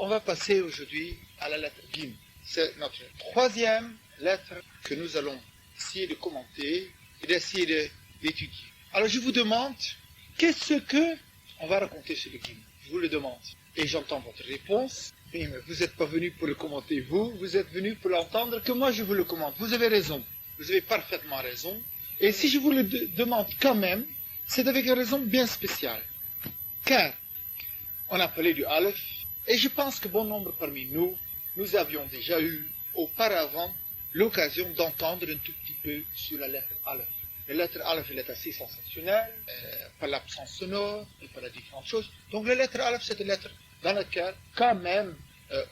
on va passer aujourd'hui à la lettre Gim. C'est notre troisième lettre que nous allons essayer de commenter et d'essayer d'étudier. Alors je vous demande, qu'est-ce que on va raconter sur le Gim? Je vous le demande. Et j'entends votre réponse. Mais vous n'êtes pas venu pour le commenter vous êtes venu pour l'entendre que moi je vous le commente. Vous avez raison, vous avez parfaitement raison. Et si je vous le demande quand même, c'est avec une raison bien spéciale. Car on a parlé du Aleph, et je pense que bon nombre parmi nous, nous avions déjà eu auparavant l'occasion d'entendre un tout petit peu sur la lettre Aleph. La lettre Aleph, elle est assez sensationnelle, par l'absence sonore, et par les différentes choses. Donc la lettre Aleph, c'est une lettre dans laquelle, quand même,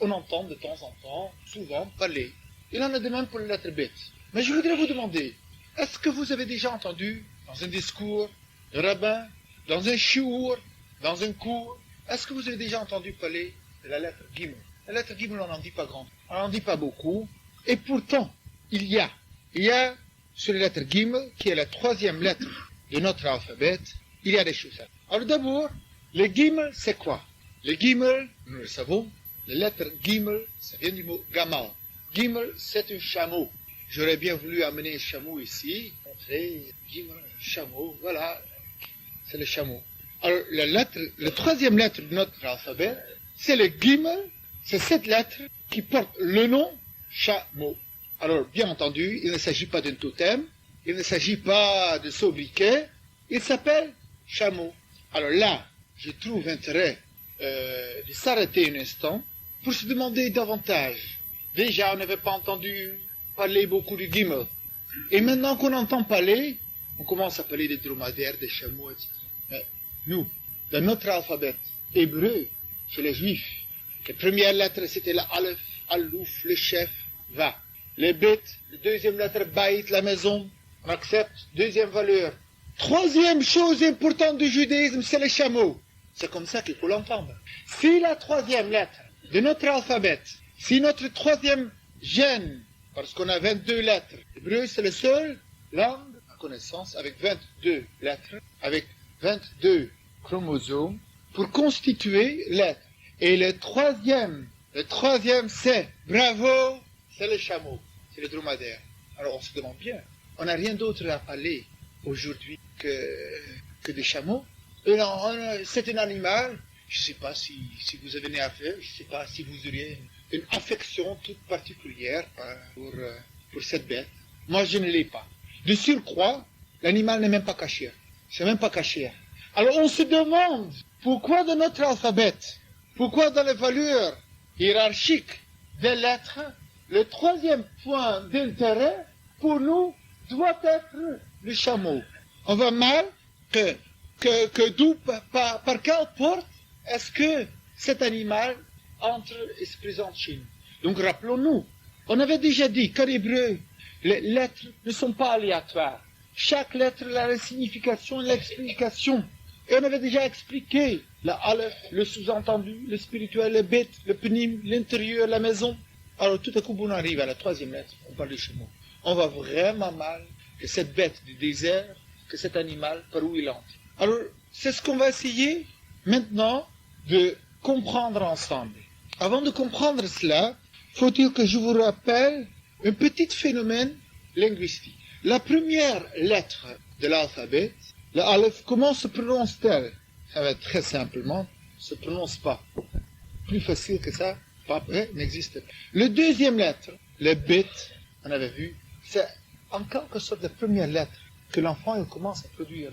on entend de temps en temps, souvent, parler. Il en a de même pour la lettre Bet. Mais je voudrais vous demander, est-ce que vous avez déjà entendu, dans un discours, de rabbin, dans un shiur, dans un cours, est-ce que vous avez déjà entendu parler de la lettre Gimel? La lettre Gimel, on n'en dit pas grand, on n'en dit pas beaucoup, et pourtant, il y a sur la lettre Gimel, qui est la troisième lettre de notre alphabet, il y a des choses. Alors d'abord, le Gimel, c'est quoi? Le Gimel, nous le savons, la lettre Gimel, ça vient du mot Gamal. Gimel, c'est un chameau. J'aurais bien voulu amener un chameau ici, montrer Gimel, chameau, voilà, c'est le chameau. Alors la troisième lettre de notre alphabet, c'est le Gimel, c'est cette lettre qui porte le nom chameau. Alors, bien entendu, il ne s'agit pas d'un totem, il ne s'agit pas de sobriquet, il s'appelle chameau. Alors là, je trouve intérêt de s'arrêter un instant pour se demander davantage. Déjà, on n'avait pas entendu parler beaucoup du Gimel. Et maintenant qu'on entend parler, on commence à parler des dromadaires, des chameaux, etc. Mais nous, dans notre alphabet hébreu, chez les Juifs, la première lettre, c'était la Aleph, Alouf, le chef, va. Les bêtes, la deuxième lettre, Baït, la maison, on accepte, deuxième valeur. Troisième chose importante du judaïsme, c'est les chameaux. C'est comme ça qu'il faut l'entendre. Si la troisième lettre de notre alphabet, si notre troisième gène, parce qu'on a 22 lettres, l'hébreu c'est la seule langue à connaissance avec 22 lettres, avec 22 chromosomes, pour constituer l'être. Et le troisième c'est, bravo, c'est le chameau, c'est le dromadaire. Alors on se demande bien, on n'a rien d'autre à parler aujourd'hui que des chameaux. C'est un animal, je ne sais pas si vous avez une affaire, je ne sais pas si vous auriez une affection toute particulière pour cette bête. Moi, je ne l'ai pas. De surcroît, l'animal n'est même pas caché. C'est même pas caché. Alors, on se demande pourquoi dans notre alphabet, pourquoi dans les valeurs hiérarchiques des lettres, le troisième point d'intérêt pour nous doit être le chameau. On voit mal que d'où, par quelle porte est-ce que cet animal entre et se présente chez nous. Donc rappelons-nous, on avait déjà dit qu'en hébreu, les lettres ne sont pas aléatoires. Chaque lettre a la signification et l'explication. Et on avait déjà expliqué la Aleph, le sous-entendu, le spirituel, le bête, le pnim, l'intérieur, la maison. Alors tout à coup, on arrive à la troisième lettre, on parle du chameau. On voit vraiment mal que cette bête du désert, que cet animal, par où il entre. Alors, c'est ce qu'on va essayer maintenant de comprendre ensemble. Avant de comprendre cela, faut-il que je vous rappelle un petit phénomène linguistique. La première lettre de l'alphabet, le Aleph, comment se prononce-t-elle? Ça va être très simplement, ne se prononce pas. Plus facile que ça, pas près, n'existe pas. Le deuxième lettre, le Bet, on avait vu, c'est en quelque sorte la première lettre que l'enfant il commence à produire.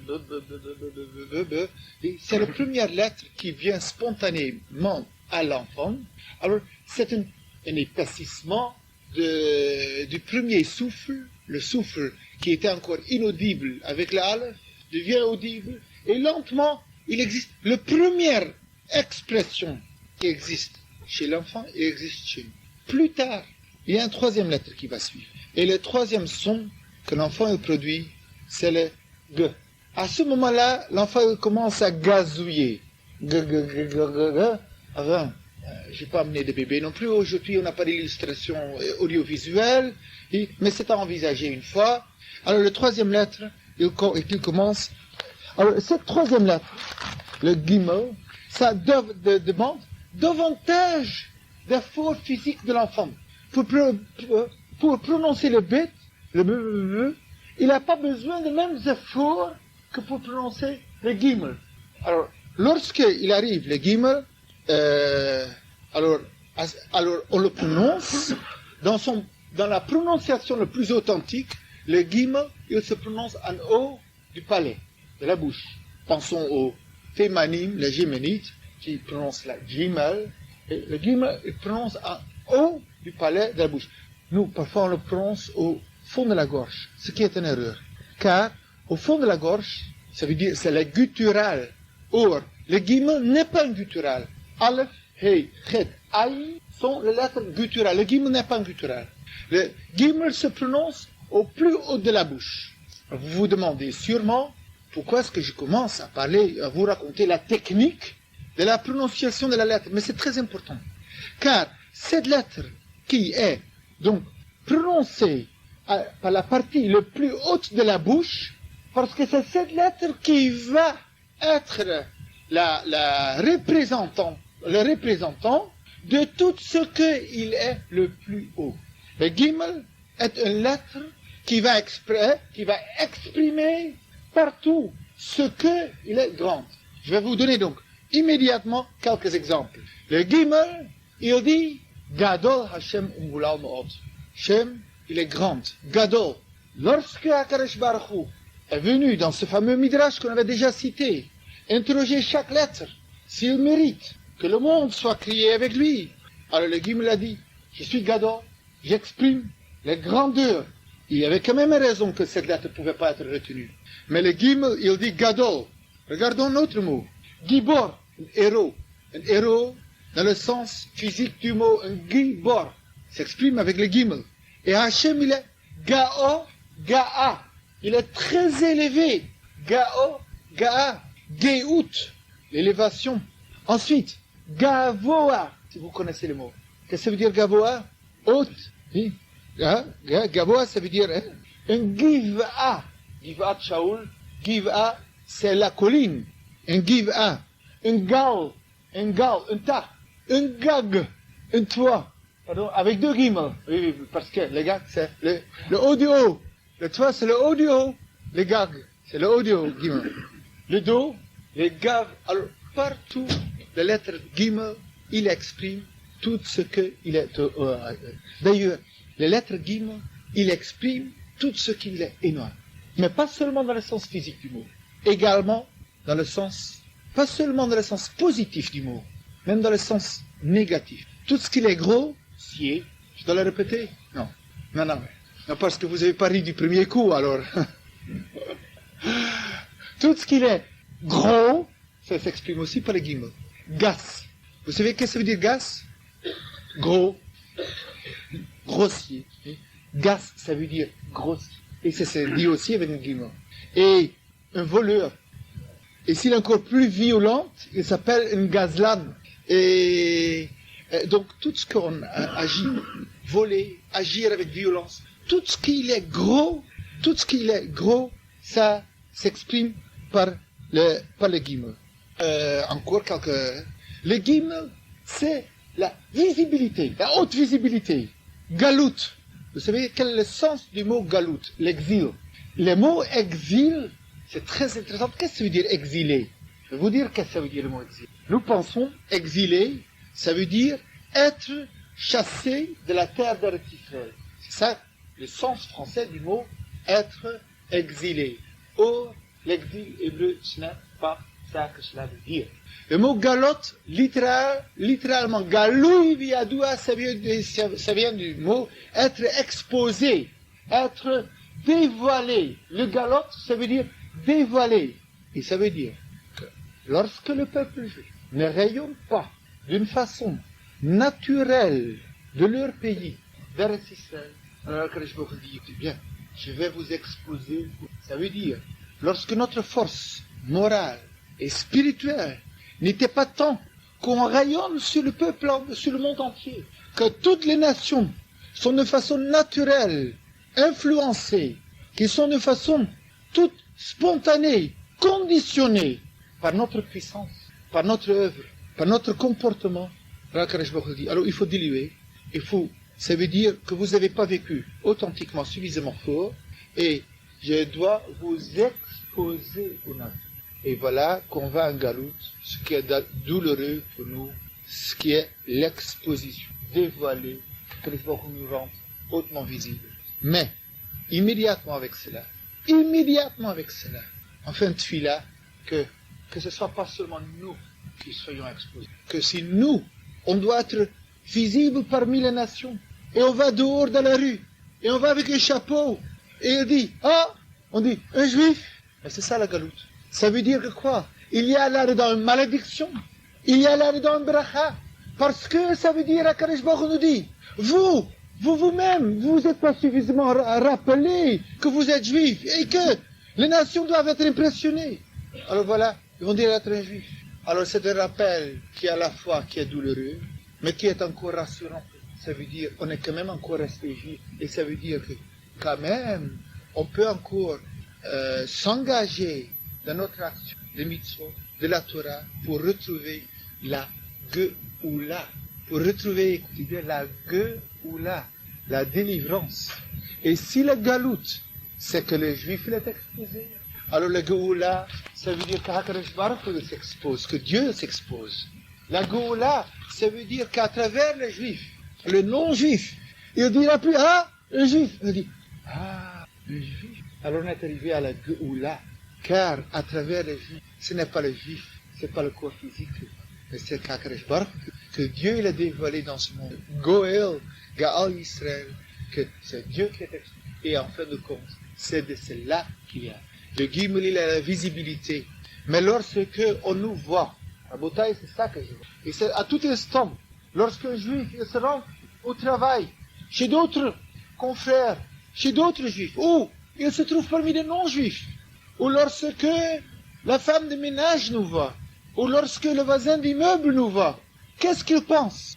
C'est la première lettre qui vient spontanément à l'enfant. Alors, c'est un épaississement du premier souffle, le souffle qui était encore inaudible avec l'Aleph, devient audible, et lentement, il existe. La première expression qui existe chez l'enfant, il existe chez nous. Plus tard, il y a une troisième lettre qui va suivre. Et le troisième son que l'enfant produit, c'est le G. À ce moment-là, l'enfant commence à gazouiller. G. Avant, je n'ai pas amené de bébé non plus. Aujourd'hui, on n'a pas d'illustration audiovisuelle, mais c'est à envisager une fois. Alors, la troisième lettre, il commence. Alors, cette troisième lettre, le Gimel, ça demande davantage d'efforts physiques de l'enfant. Pour prononcer le bête, le b, il n'a pas besoin des mêmes efforts que pour prononcer le gimel. Alors, lorsqu'il arrive le gimel, alors on le prononce dans la prononciation la plus authentique. Le gimel, il se prononce en haut du palais, de la bouche. Pensons aux fémanimes, les géménites, qui prononcent la gimel. Et le gimel, il prononce en haut du palais de la bouche. Nous, parfois, on le prononce au fond de la gorge, ce qui est une erreur. Car, au fond de la gorge, ça veut dire, c'est le guttural. Or, le gimel n'est pas un guttural. Aleph, Hey, Chet, Aï sont les lettres gutturales. Le gimel n'est pas un guttural. Le gimel se prononce au plus haut de la bouche. Vous vous demandez sûrement pourquoi est-ce que je commence à parler, à vous raconter la technique de la prononciation de la lettre. Mais c'est très important. Car cette lettre qui est donc prononcée par la partie la plus haute de la bouche, parce que c'est cette lettre qui va être le représentant de tout ce qu'il est le plus haut. Le gimel est une lettre qui va exprimer partout ce qu'il est grand. Je vais vous donner donc immédiatement quelques exemples. Le gimel, il dit Gadol Hashem Umgulal Mo'od. Hashem, il est grand. Gadol. Lorsque Akadosh Baruch Hu est venu dans ce fameux midrash qu'on avait déjà cité, interroger chaque lettre, s'il mérite que le monde soit crié avec lui. Alors le gimel a dit, je suis Gadol, j'exprime les grandeurs. Il y avait quand même raison que cette lettre ne pouvait pas être retenue. Mais le gimel, il dit Gadol. Regardons un autre mot. Gibor, un héros. Un héros, dans le sens physique du mot, un gibor, s'exprime avec le gimel. Et Hachem, il est Gao, Ga'a. Il est très élevé. Gao, Ga'a. Geout, l'élévation. Ensuite, Gavoa, si vous connaissez le mot. Qu'est-ce que ça veut dire Gavoa? Haute. Oui. Gavoa, ça veut dire un Giv'a. Giv'at Shaul. Giv'a, c'est la colline. Un Giv'a. Un gal, un tas. Un gag, un toit. Pardon, avec deux guillemets. Oui, parce que le gag, c'est le haut du haut. Le toit, c'est le haut du haut. Le gag, c'est le haut du haut, guillemets. Le dos, les gags. Alors, partout, la lettre gimel, il exprime tout ce qu'il est. D'ailleurs, les lettres gimel, il exprime tout ce qu'il est énorme. Mais pas seulement dans le sens physique du mot. Également, dans le sens, pas seulement dans le sens positif du mot, même dans le sens négatif. Tout ce qu'il est gros, sié, je dois le répéter? Non, parce que vous avez pas ri du premier coup, alors. Tout ce qu'il est gros, ça s'exprime aussi par le gimel. Gas. Vous savez qu'est-ce que ça veut dire gas? Gros. Grossier. Gas, ça veut dire grossier. Et ça se dit aussi avec un gimel. Et un voleur. Et s'il est encore plus violent, il s'appelle un gazlan. Et donc tout ce qu'on agit, voler, agir avec violence, tout ce qui est gros, ça s'exprime par le gimel. Encore quelques... Le gimel, c'est la visibilité, la haute visibilité. Galout. Vous savez quel est le sens du mot galout? L'exil. Le mot exil, c'est très intéressant. Qu'est-ce que ça veut dire exilé? Je vais vous dire qu'est-ce que ça veut dire le mot exil. Nous pensons exilé, ça veut dire être chassé de la terre d'Israël. C'est ça le sens français du mot être exilé. Or, l'exil hébreu, ce n'est pas ça que cela veut dire. Le mot galoute, littéralement, galoui viadoua, ça vient du mot être exposé, être dévoilé. Le galoute, ça veut dire dévoilé. Et ça veut dire que lorsque le peuple juif ne rayonne pas d'une façon naturelle de leur pays vers Israël, alors que je vous dis, bien, je vais vous exposer. Ça veut dire, lorsque notre force morale et spirituelle n'était pas tant qu'on rayonne sur le peuple, sur le monde entier, que toutes les nations sont de façon naturelle influencées, qui sont de façon toute spontanée, conditionnée par notre puissance, par notre œuvre, par notre comportement, Alors il faut diluer, ça veut dire que vous n'avez pas vécu authentiquement suffisamment fort, et je dois vous exposer au nations. Et voilà qu'on va en galoute, ce qui est douloureux pour nous, ce qui est l'exposition, dévoiler, que les fois qu'on nous rend hautement visible. Mais, immédiatement avec cela, en fin de fila, que ce ne soit pas seulement nous qui soyons exposés, que si nous, on doit être visible parmi les nations, et on va dehors dans la rue, et on va avec un chapeau, et on dit, un juif, mais c'est ça la galoute. Ça veut dire que quoi? Il y a là-dedans une malédiction, il y a là-dedans une bracha, parce que ça veut dire, Akadosh Baruch Hu nous dit, vous-même, vous n'êtes pas suffisamment rappelé que vous êtes juif, et que les nations doivent être impressionnées. Alors voilà, ils vont dire être un juif. Alors c'est un rappel qui est à la fois qui est douloureux, mais qui est encore rassurant. Ça veut dire on est quand même encore resté juif, et ça veut dire que quand même on peut encore s'engager dans notre action, des mitzvot, de la Torah, pour retrouver la Geoula, pour retrouver, écoutez bien, la Geoula, la délivrance. Et si la galoute, c'est que le juif il est exposé, alors la Geoula, ça veut dire qu'Akadosh Baruch Hu s'expose, que Dieu s'expose. La Geoula, ça veut dire qu'à travers le juif, le non-juif, il ne dira plus, un juif. Il dit, un juif. Alors on est arrivé à la Geoula, car à travers le juif, ce n'est pas le juif, ce n'est pas le corps physique, mais c'est qu'Akadosh Baruch Hu, que Dieu il a dévoilé dans ce monde. Goël, Gaal Israël, que c'est Dieu qui est exposé. Et en fin de compte, c'est de cela qu'il y a. Le Gimel, il a la visibilité. Mais lorsque on nous voit, à Botaï, c'est ça que je vois. Et c'est à tout instant, lorsqu'un juif il se rend au travail, chez d'autres confrères, chez d'autres juifs, ou il se trouve parmi des non-juifs, ou lorsque la femme de ménage nous voit, ou lorsque le voisin d'immeuble nous voit, qu'est-ce qu'il pense?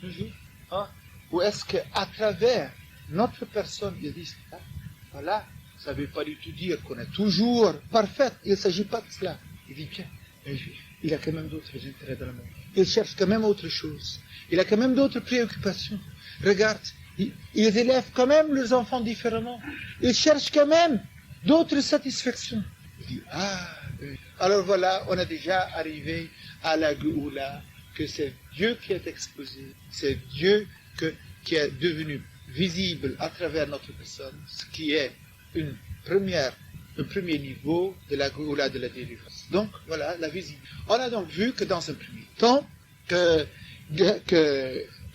Ou est-ce qu'à travers notre personne, il dit, voilà, ça ne veut pas du tout dire qu'on est toujours parfait. Il ne s'agit pas de cela. Il dit bien, un juif, il a quand même d'autres intérêts dans le monde. Il cherche quand même autre chose. Il a quand même d'autres préoccupations. Regarde, ils élèvent quand même leurs enfants différemment. Ils cherchent quand même d'autres satisfactions. Il dit, alors voilà, on est déjà arrivé à la Geoula, que c'est Dieu qui est exposé. C'est Dieu qui est devenu visible à travers notre personne, ce qui est un premier niveau de la Geoula de la délivrance. Donc, voilà, la visibilité. On a donc vu que dans un premier temps, que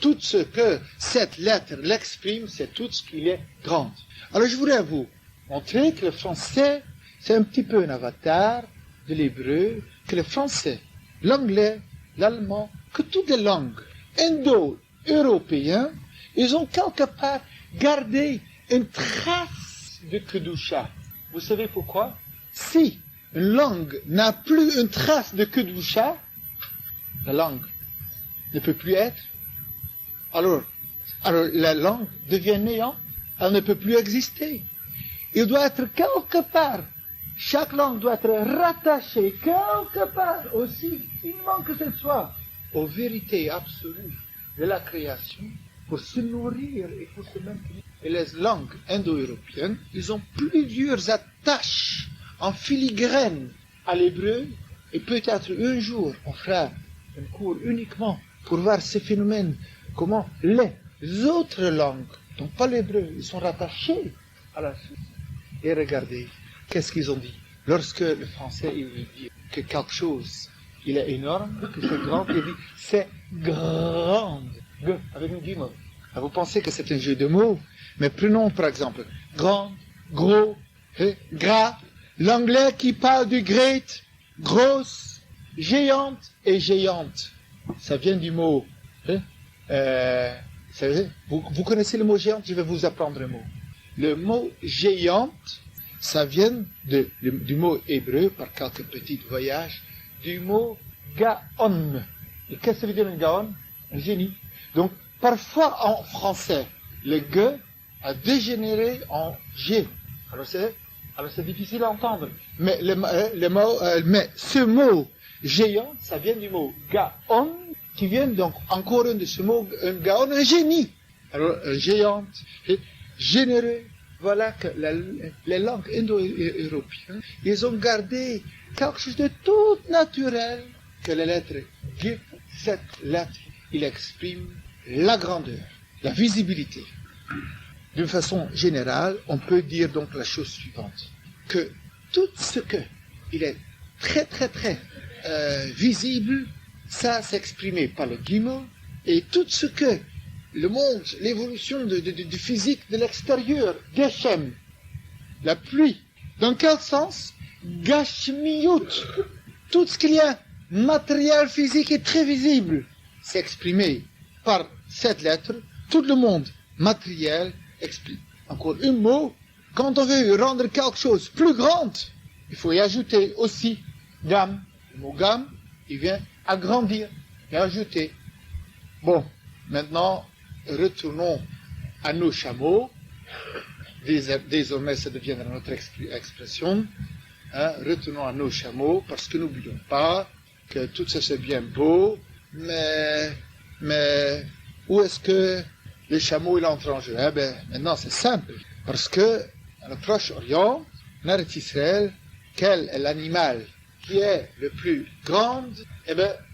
tout ce que cette lettre l'exprime, c'est tout ce qui est grand. Alors, je voudrais vous montrer que le français, c'est un petit peu un avatar de l'hébreu, que le français, l'anglais, l'allemand, que toutes les langues indo-européennes, ils ont quelque part gardé une trace de Kedusha. Vous savez pourquoi? Si une langue n'a plus une trace de Kedusha, la langue ne peut plus être, alors la langue devient néant, elle ne peut plus exister. Il doit être quelque part, chaque langue doit être rattachée quelque part aussi, finement que ce soit, aux vérités absolues de la création, pour se nourrir et pour se maintenir. Et les langues indo-européennes, ils ont plusieurs attaches en filigrane à l'hébreu, et peut-être un jour, on fera un cours uniquement pour voir ces phénomènes, comment les autres langues, donc pas l'hébreu, ils sont rattachés à la source. Et regardez, qu'est-ce qu'ils ont dit? Lorsque le français, il veut dire que quelque chose, il est énorme, que c'est grand, il dit, c'est grande. Avec une guillemot. Vous pensez que c'est un jeu de mots, mais prenons par exemple grand, gros, gras. L'anglais qui parle du great, grosse, géante et géante. Ça vient du mot. Vous connaissez le mot géante? Je vais vous apprendre un mot. Le mot géante, ça vient du mot hébreu, par quelques petits voyages, du mot gaon. Et qu'est-ce que ça veut dire un gaon? Un génie. Donc, parfois en français, le G a dégénéré en G. Alors c'est difficile à entendre. Mais ce mot géant, ça vient du mot gaon, qui viennent donc encore un de ce mot, un gaon, un génie. Alors, un géant, généreux. Voilà que les langues indo-européennes, ils ont gardé quelque chose de tout naturel que la lettre Gimel. Cette lettre, il exprime la grandeur, la visibilité. D'une façon générale, on peut dire donc la chose suivante, que tout ce que il est très visible, ça s'exprimait par le Gimel, et tout ce que le monde, l'évolution du physique de l'extérieur, Geshem, la pluie, dans quel sens? Gashmiyut, tout ce qu'il y a matériel physique est très visible, c'est exprimé par cette lettre, tout le monde matériel explique. Encore un mot, quand on veut rendre quelque chose plus grand, il faut y ajouter aussi gam. Le mot gam, il vient agrandir et ajouter. Bon, maintenant, retournons à nos chameaux. Désormais, ça deviendra notre expression. Retournons à nos chameaux, parce que n'oublions pas que tout ça c'est bien beau, mais où est-ce que le chameau il entre en jeu? Maintenant c'est simple, parce que dans le Proche-Orient, en Eretz Israël, quel est l'animal qui est le plus grand?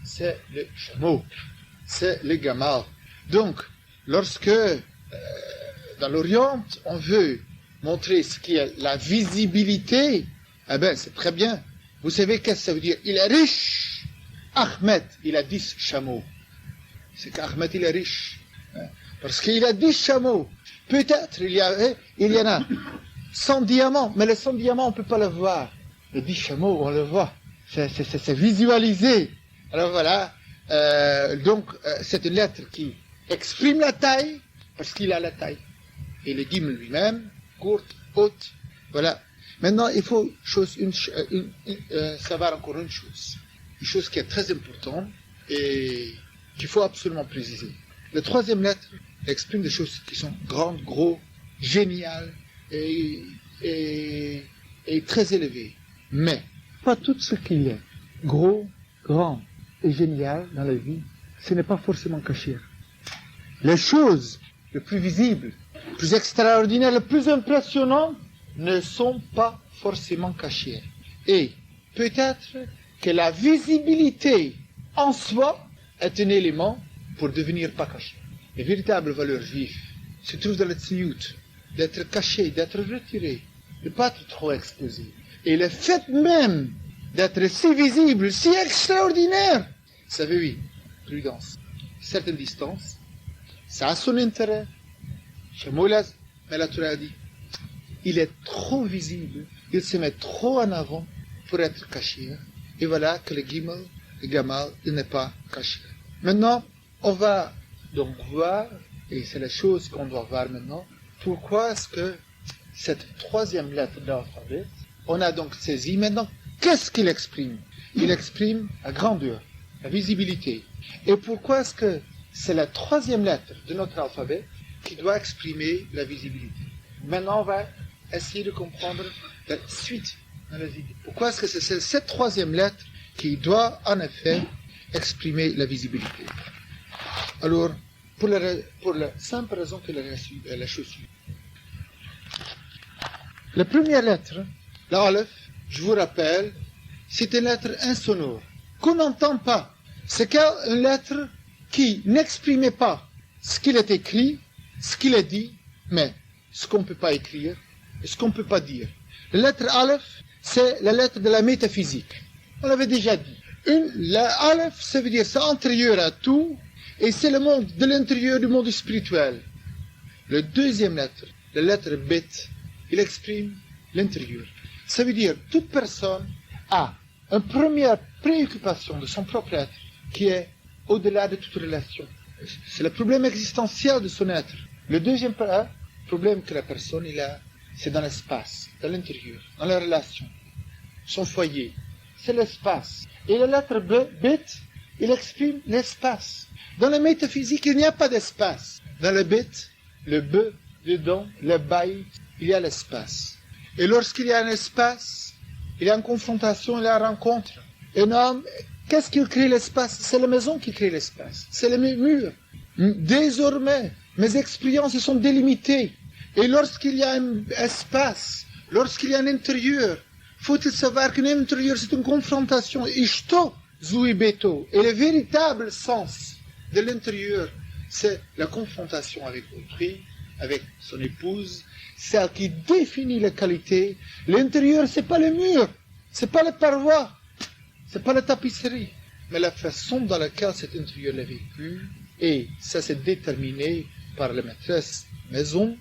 C'est le chameau, c'est le gamal. Donc, lorsque dans l'Orient, on veut montrer ce qui est la visibilité, c'est très bien. Vous savez qu'est-ce que ça veut dire? Il est riche. Ahmed, il a 10 chameaux. C'est qu'Ahmed, il est riche. Parce qu'il a 10 chameaux. Peut-être il y en a 100 diamants, mais les 100 diamants, on ne peut pas le voir. Les 10 chameaux, on le voit. C'est visualisé. Alors voilà. Donc, c'est une lettre qui exprime la taille, parce qu'il a la taille. Et le Gimel lui-même, courte, haute. Voilà. Maintenant, il faut savoir encore une chose qui est très importante et qu'il faut absolument préciser. La troisième lettre exprime des choses qui sont grandes, gros, géniales et très élevées. Mais pas tout ce qui est gros, grand et génial dans la vie, ce n'est pas forcément caché. Les choses les plus visibles, les plus extraordinaires, les plus impressionnantes ne sont pas forcément cachées. Et peut-être que la visibilité en soi est un élément pour devenir pas caché. Les véritables valeurs juives se trouvent dans le tzniut, d'être caché, d'être retiré, de ne pas être trop exposé. Et le fait même d'être si visible, si extraordinaire, vous savez, oui, prudence, certaine distance, ça a son intérêt. Shemoulas, mais la Torah dit, il est trop visible, il se met trop en avant pour être caché. Et voilà que le Gimel, le Gamal, il n'est pas caché. Maintenant, on va donc voir, et c'est la chose qu'on doit voir maintenant, pourquoi est-ce que cette troisième lettre de l'alphabet, on a donc saisi maintenant, qu'est-ce qu'il exprime? Il exprime la grandeur, la visibilité. Et pourquoi est-ce que c'est la troisième lettre de notre alphabet qui doit exprimer la visibilité? Maintenant, on va essayer de comprendre la suite dans les idées. Pourquoi est-ce que c'est cette troisième lettre qui doit en effet exprimer la visibilité? Alors, pour la simple raison que la chose suit. La première lettre, la Aleph, je vous rappelle, c'est une lettre insonore, qu'on n'entend pas. C'est une lettre qui n'exprimait pas ce qu'il est écrit, ce qu'il est dit, mais ce qu'on ne peut pas écrire et ce qu'on ne peut pas dire. La lettre Aleph, c'est la lettre de la métaphysique. On l'avait déjà dit. La Aleph, ça veut dire c'est antérieur à tout, et c'est le monde de l'intérieur du monde spirituel. La deuxième lettre, la lettre Bet, il exprime l'intérieur. Ça veut dire toute personne a une première préoccupation de son propre être qui est au-delà de toute relation. C'est le problème existentiel de son être. Le deuxième problème que la personne a, c'est dans l'espace, dans l'intérieur, dans la relation. Son foyer, c'est l'espace. Et la lettre Bet, il exprime l'espace. Dans la métaphysique, il n'y a pas d'espace. Dans le Bet, le be, dedans, le bail, il y a l'espace. Et lorsqu'il y a un espace, il y a une confrontation, il y a une rencontre. Un homme Qu'est-ce qui crée l'espace? C'est la maison qui crée l'espace. C'est les murs. Désormais, mes expériences sont délimitées. Et lorsqu'il y a un espace, lorsqu'il y a un intérieur, faut-il savoir qu'un intérieur, c'est une confrontation. Ishto, zui beto. Et le véritable sens de l'intérieur, c'est la confrontation avec autrui, avec son épouse, celle qui définit la qualité. L'intérieur, c'est pas le mur, c'est pas la paroi, c'est pas la tapisserie, mais la façon dans laquelle cet intérieur l'a vécu, et ça c'est déterminé par la maîtresse maison,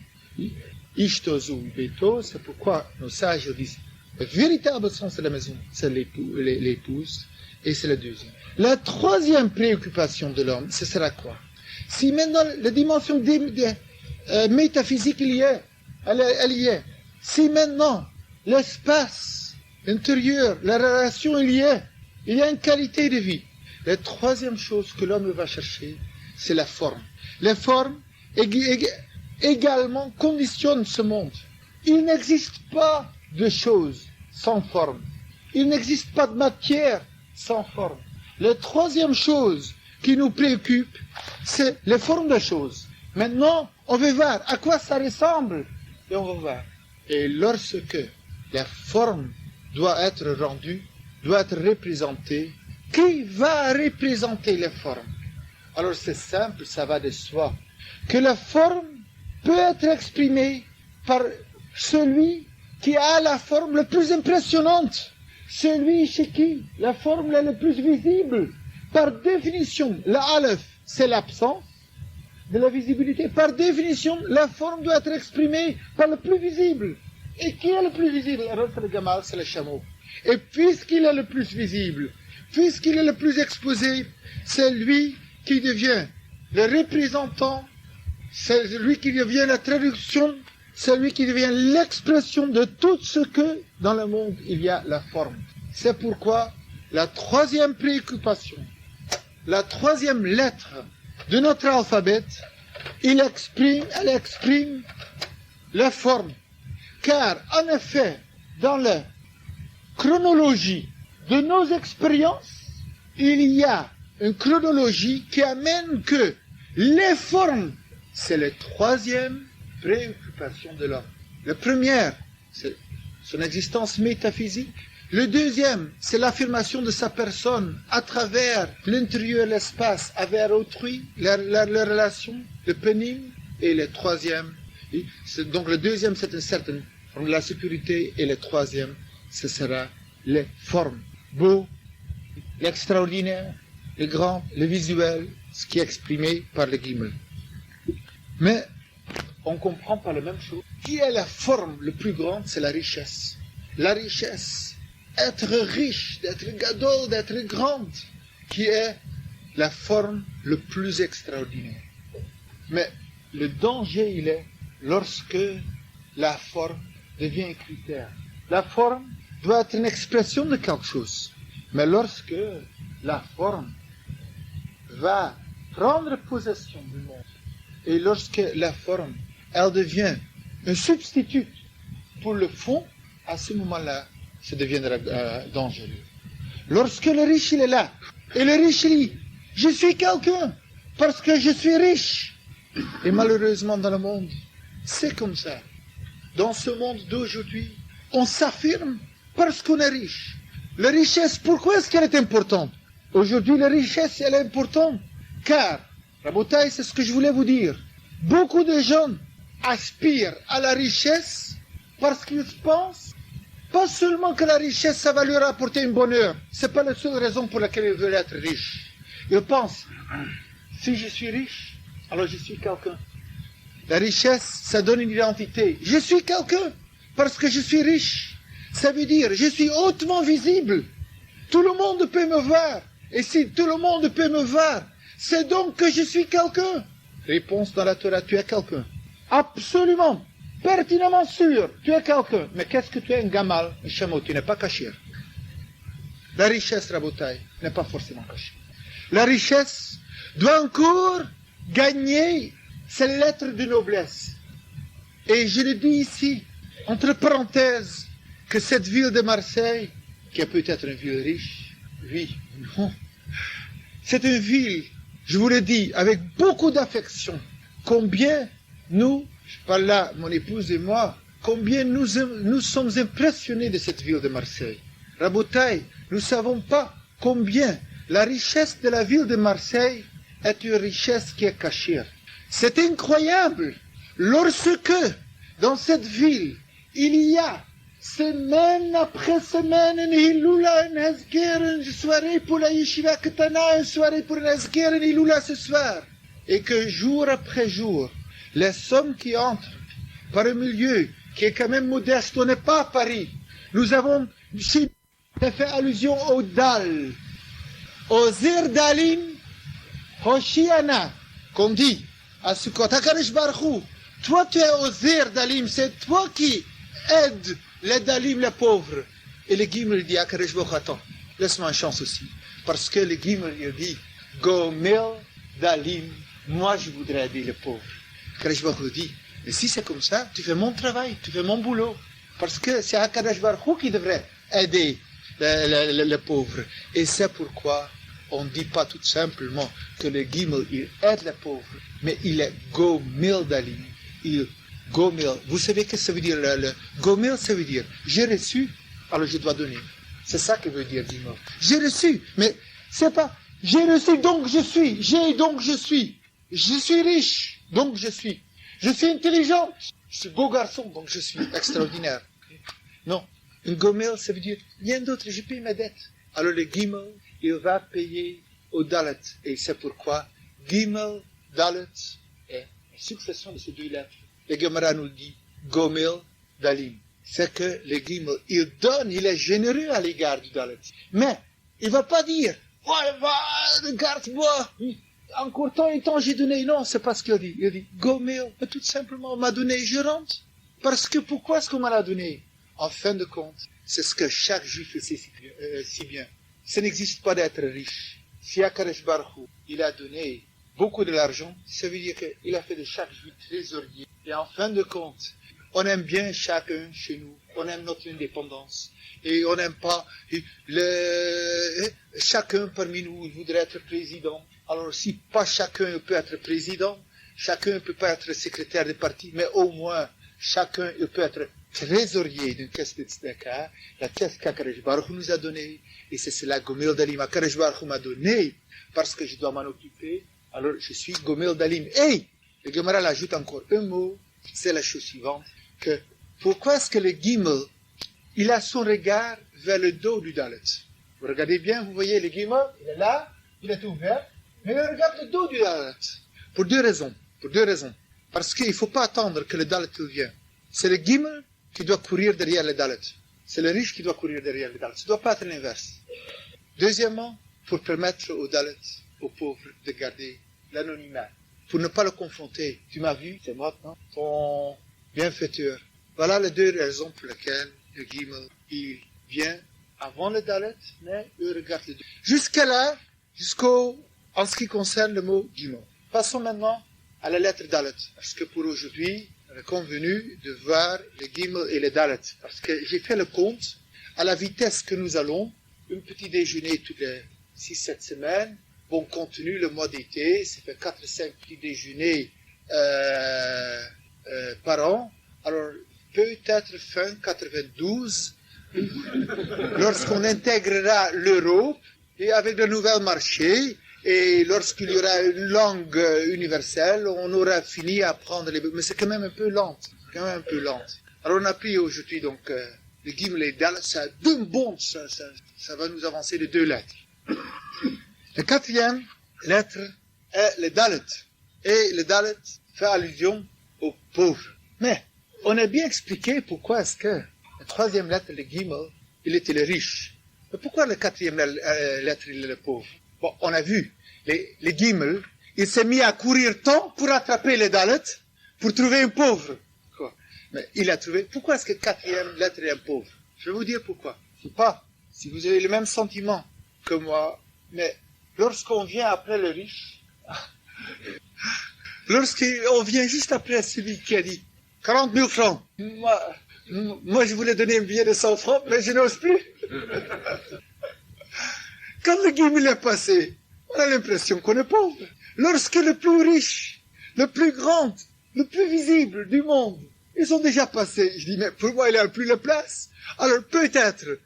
Ishtozu Beto, c'est pourquoi nos sages disent le véritable sens de la maison, c'est l'épouse, et c'est le deuxième. La troisième préoccupation de l'homme, ce sera quoi? Si maintenant la dimension métaphysique il y est, elle y est. Si maintenant l'espace intérieur, la relation il y a une qualité de vie. La troisième chose que l'homme va chercher, c'est la forme. La forme également conditionne ce monde. Il n'existe pas de choses sans forme. Il n'existe pas de matière sans forme. La troisième chose qui nous préoccupe, c'est les formes des choses. Maintenant, on veut voir à quoi ça ressemble. Et on va voir. Et lorsque la forme doit être rendue, doit être représentée, qui va représenter les formes? Alors c'est simple, ça va de soi. Que la forme peut être exprimée par celui qui a la forme la plus impressionnante. Celui chez qui la forme est la plus visible. Par définition, la aleph, c'est l'absence de la visibilité. Par définition, la forme doit être exprimée par le plus visible. Et qui est le plus visible? Alors c'est le gamal, c'est le chameau. Et puisqu'il est le plus visible, puisqu'il est le plus exposé, c'est lui qui devient le représentant, c'est lui qui devient la traduction, c'est lui qui devient l'expression de tout ce que dans le monde il y a la forme. C'est pourquoi la troisième préoccupation, la troisième lettre de notre alphabet, elle exprime la forme. Car, en effet, dans la chronologie de nos expériences, il y a une chronologie qui amène que les formes, c'est la troisième préoccupation de l'homme. La première, c'est son existence métaphysique. Le deuxième, c'est l'affirmation de sa personne à travers l'intérieur, l'espace, avec autrui, la relation, le pénible. Et le troisième, donc le deuxième, c'est une certaine forme de la sécurité. Et le troisième, ce sera les formes. Beau, l'extraordinaire, le grand, le visuel, ce qui est exprimé par le guillemets. Mais on comprend pas la même chose. Qui est la forme le plus grande? C'est la richesse. La richesse. Être riche, d'être gadol, d'être grande, qui est la forme le plus extraordinaire. Mais le danger, il est lorsque la forme devient un critère. La forme doit être une expression de quelque chose. Mais lorsque la forme va prendre possession du monde, et lorsque la forme, elle devient un substitut pour le fond, à ce moment-là, ça deviendra dangereux. Lorsque le riche, il est là, et le riche dit, je suis quelqu'un, parce que je suis riche. Et malheureusement, dans le monde, c'est comme ça. Dans ce monde d'aujourd'hui, on s'affirme parce qu'on est riche. La richesse, pourquoi est-ce qu'elle est importante? Aujourd'hui, la richesse, elle est importante. Car, Rabotai, c'est ce que je voulais vous dire. Beaucoup de gens aspirent à la richesse parce qu'ils pensent pas seulement que la richesse, ça va leur apporter un bonheur. C'est pas la seule raison pour laquelle ils veulent être riches. Ils pensent, si je suis riche, alors je suis quelqu'un. La richesse, ça donne une identité. Je suis quelqu'un parce que je suis riche. Ça veut dire, je suis hautement visible. Tout le monde peut me voir. Et si tout le monde peut me voir, c'est donc que je suis quelqu'un. Réponse dans la Torah, tu es quelqu'un. Absolument, pertinemment sûr, tu es quelqu'un. Mais qu'est-ce que tu es, un gamal, un chameau? Tu n'es pas caché. La richesse, Rabotai, n'est pas forcément cachée. La richesse doit encore gagner ses lettres de noblesse. Et je le dis ici, entre parenthèses, que cette ville de Marseille, qui est peut-être une ville riche, Oui, non. C'est une ville, je vous le dis, avec beaucoup d'affection. Combien nous, je parle là, mon épouse et moi, combien nous sommes impressionnés de cette ville de Marseille. Rabotaï, nous ne savons pas combien la richesse de la ville de Marseille est une richesse qui est cachée. C'est incroyable lorsque dans cette ville, il y a semaine après semaine une hiloula, une hezger, une soirée pour la yeshiva Ketana, une soirée pour une hezger, une hiloula ce soir. Et que jour après jour, les sommes qui entrent par un milieu qui est quand même modeste, on n'est pas à Paris. Nous avons ici fait allusion au Dal, au Zir Dalim, Hoshiana, qu'on dit à Sukkot, HaKadosh Baruch Hu. Toi tu es au Zir Dalim, c'est toi qui aides les Dalim, les pauvres. Et le Gimel dit, HaKadosh Baruch Hu, attends, laisse-moi une chance aussi. Parce que le Gimel il dit, Gomel Dalim, moi je voudrais aider les pauvres. HaKadosh Baruch Hu dit, mais si c'est comme ça, tu fais mon travail, tu fais mon boulot. Parce que c'est HaKadosh Baruch Hu qui devrait aider les pauvres. Et c'est pourquoi on ne dit pas tout simplement que le Gimel, il aide les pauvres, mais il est Gomel Dalim. Il Gomel. Vous savez ce que ça veut dire le Gomel, ça veut dire j'ai reçu, alors je dois donner. C'est ça que veut dire Gimel. J'ai reçu, mais c'est pas j'ai reçu donc je suis, j'ai donc je suis. Je suis riche, donc je suis. Je suis intelligent, je suis beau garçon, donc je suis extraordinaire. Non, une Gomel, ça veut dire rien d'autre, je paye ma dette. Alors le Gimel, il va payer au Dalet. Et c'est pourquoi Gimel, Dalet est une succession de ces deux lettres. Le Gemara nous dit Gomel, Dalim. C'est que le Gimel, il donne, il est généreux à l'égard du Dalet. Mais il ne va pas dire, regarde-moi, encore tant et tant j'ai donné. Non, c'est pas ce qu'il dit. Il dit, Gomel, tout simplement, on m'a donné, je rentre. Parce que pourquoi est-ce qu'on m'a donné? En fin de compte, c'est ce que chaque juif sait si bien. Ça n'existe pas d'être riche. Si HaKadosh Baruch Hu, il a donné beaucoup de l'argent, ça veut dire qu'il a fait de chaque juif trésorier. Et en fin de compte, on aime bien chacun chez nous. On aime notre indépendance. Et on n'aime pas chacun parmi nous, il voudrait être président. Alors si pas chacun peut être président, chacun ne peut pas être secrétaire de parti, mais au moins chacun peut être trésorier d'une caisse de tzedaka, la caisse qu'HaKadosh Baruch Hu nous a donnée, et c'est cela Gomel Dalim. HaKadosh Baruch Hu m'a donné parce que je dois m'en occuper, alors je suis Gomel Dalim. Et le Gemara ajoute encore un mot, c'est la chose suivante, que pourquoi est-ce que le Gimel, il a son regard vers le dos du Dalet? Vous regardez bien, vous voyez le Gimel, il est là, il est ouvert, mais il regarde le dos du Dalet. Pour deux raisons. Parce qu'il ne faut pas attendre que le Dalet vienne. C'est le Gimel qui doit courir derrière le Dalet. C'est le riche qui doit courir derrière le Dalet. Ça ne doit pas être l'inverse. Deuxièmement, pour permettre au Dalet, aux pauvres, de garder l'anonymat. Pour ne pas le confronter. Tu m'as vu, c'est moi, non? Ton bienfaiteur. Voilà les deux raisons pour lesquelles le Gimel, il vient avant le Dalet, mais il regarde le dos. Jusqu'à là, en ce qui concerne le mot Gimel. Passons maintenant à la lettre Dalet. Parce que pour aujourd'hui, on est convenu de voir le Gimel et le Dalet. Parce que j'ai fait le compte, à la vitesse que nous allons, un petit déjeuner toutes les 6-7 semaines, bon contenu le mois d'été, ça fait 4-5 petits déjeuners par an. Alors, peut-être fin 92, lorsqu'on intégrera l'euro, et avec le nouvel marché, et lorsqu'il y aura une langue universelle, on aura fini à apprendre les... Mais c'est quand même un peu lente. Alors on a pris aujourd'hui donc le Gimel et Dalet, ça d'un bond, ça va nous avancer de 2 lettres. La 4e lettre est le Dalet. Et le Dalet fait allusion aux pauvres. Mais on a bien expliqué pourquoi est-ce que la 3e lettre, le Gimel, il était le riche. Mais pourquoi la 4e lettre, il est le pauvre? Bon, on a vu, le Gimel, il s'est mis à courir tant pour attraper le Dalet, pour trouver un pauvre. Quoi? Mais il a trouvé, pourquoi est-ce que la 4e lettre est un pauvre? Je vais vous dire pourquoi. C'est pas, si vous avez le même sentiment que moi, mais lorsqu'on vient après le riche, lorsqu'on vient juste après celui qui a dit 40 000 francs, moi je voulais donner un billet de 100 francs, mais je n'ose plus. quand le Gimel est passé, on a l'impression qu'on est pauvre. Lorsque le plus riche, le plus grand, le plus visible du monde, ils sont déjà passés. Je dis, mais pour moi, il n'a plus la place. Alors peut-être,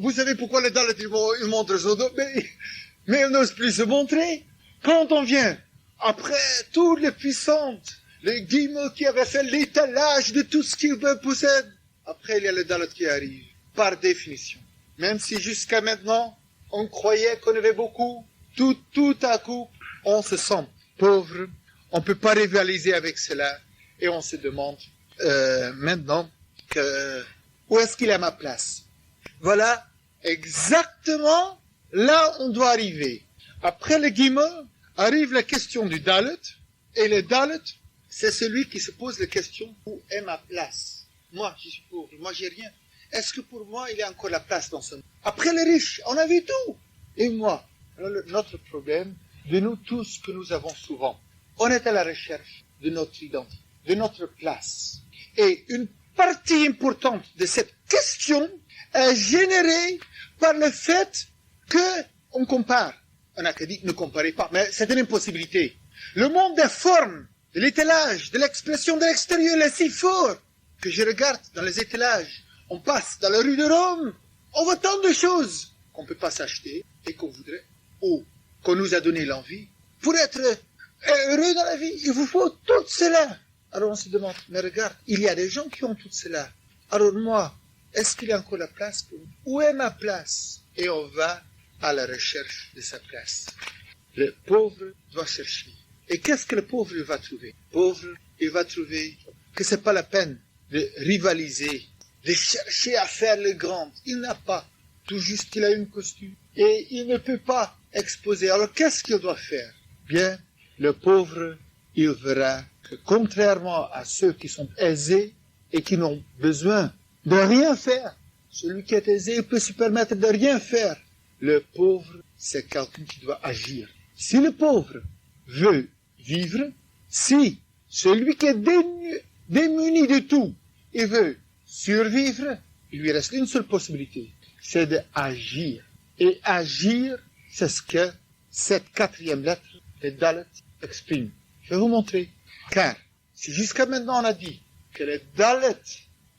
vous savez pourquoi les Dalets, ils montrent son dos, mais ils n'osent plus se montrer. Quand on vient, après toutes les puissantes, les Gimel qui avaient fait l'étalage de tout ce qu'ils possèdent, après il y a les Dalets qui arrivent, par définition. Même si jusqu'à maintenant, on croyait qu'on avait beaucoup, tout à coup, on se sent pauvre, on ne peut pas rivaliser avec cela, et on se demande maintenant où est-ce qu'il a ma place. Voilà exactement là on doit arriver. Après le Gimel, arrive la question du Dalet, et le Dalet, c'est celui qui se pose la question, où est ma place? Moi, je suis pauvre, moi j'ai rien. Est-ce que pour moi, il y a encore la place dans ce monde? Après les riches, on avait tout. Et moi, notre problème, de nous tous que nous avons souvent, on est à la recherche de notre identité, de notre place. Et une partie importante de cette question est générée par le fait qu'on compare. On n'a qu'à dire ne comparez pas, mais c'est une impossibilité. Le monde des formes, de l'étalage, de l'expression de l'extérieur est si fort que je regarde dans les étalages. On passe dans la rue de Rome, on voit tant de choses qu'on ne peut pas s'acheter et qu'on voudrait, ou qu'on nous a donné l'envie. Pour être heureux dans la vie, il vous faut tout cela. Alors on se demande, mais regarde, il y a des gens qui ont tout cela. Alors moi, est-ce qu'il y a encore la place pour moi? Où est ma place? Et on va à la recherche de sa place. Le pauvre doit chercher. Et qu'est-ce que le pauvre va trouver? Le pauvre, il va trouver que c'est pas la peine de rivaliser, de chercher à faire le grand. Il n'a pas. Tout juste, il a une costume. Et il ne peut pas exposer. Alors, qu'est-ce qu'il doit faire? Bien, le pauvre, il verra que contrairement à ceux qui sont aisés et qui n'ont besoin de rien faire, celui qui est aisé, il peut se permettre de rien faire. Le pauvre, c'est quelqu'un qui doit agir. Si le pauvre veut vivre, si celui qui est démuni de tout, il veut survivre, il lui reste une seule possibilité, c'est d'agir. Et agir, c'est ce que cette quatrième lettre de Dalet exprime. Je vais vous montrer. Car, si jusqu'à maintenant on a dit que le Dalet,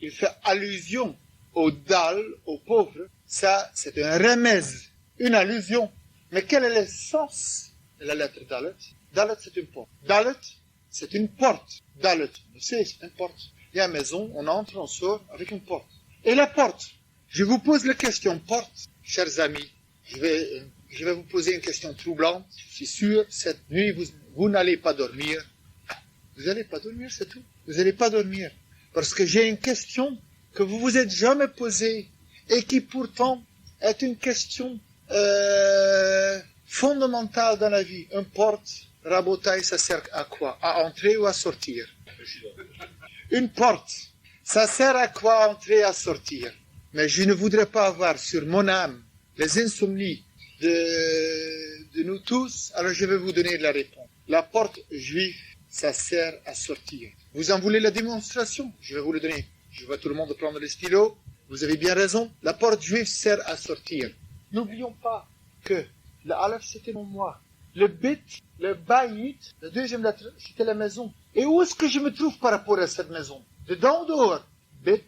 il fait allusion au Dal, au pauvre, ça c'est un remèze, une allusion. Mais quel est le sens de la lettre Dalet? Dalet c'est une porte. Dalet c'est une porte. Dalet, vous savez, c'est une porte. Il y a une maison, on entre, on sort avec une porte. Et la porte, je vous pose la question porte, chers amis. Je vais vous poser une question troublante. Je suis sûr, cette nuit, vous n'allez pas dormir. Vous n'allez pas dormir, c'est tout. Vous n'allez pas dormir. Parce que j'ai une question que vous vous êtes jamais posée et qui pourtant est une question fondamentale dans la vie. Une porte, rabotaille, ça sert à quoi? À entrer ou à sortir? Une porte, ça sert à quoi entrer, à sortir? Mais je ne voudrais pas avoir sur mon âme les insomnies de nous tous, alors je vais vous donner la réponse. La porte juive, ça sert à sortir. Vous en voulez la démonstration? Je vais vous le donner. Je vois tout le monde prendre le stylo. Vous avez bien raison. La porte juive sert à sortir. N'oublions pas que le Aleph, c'était mon moi. Le Bet, le Bayit, la deuxième lettre, c'était la maison. Et où est-ce que je me trouve par rapport à cette maison? Dedans ou dehors? Bet,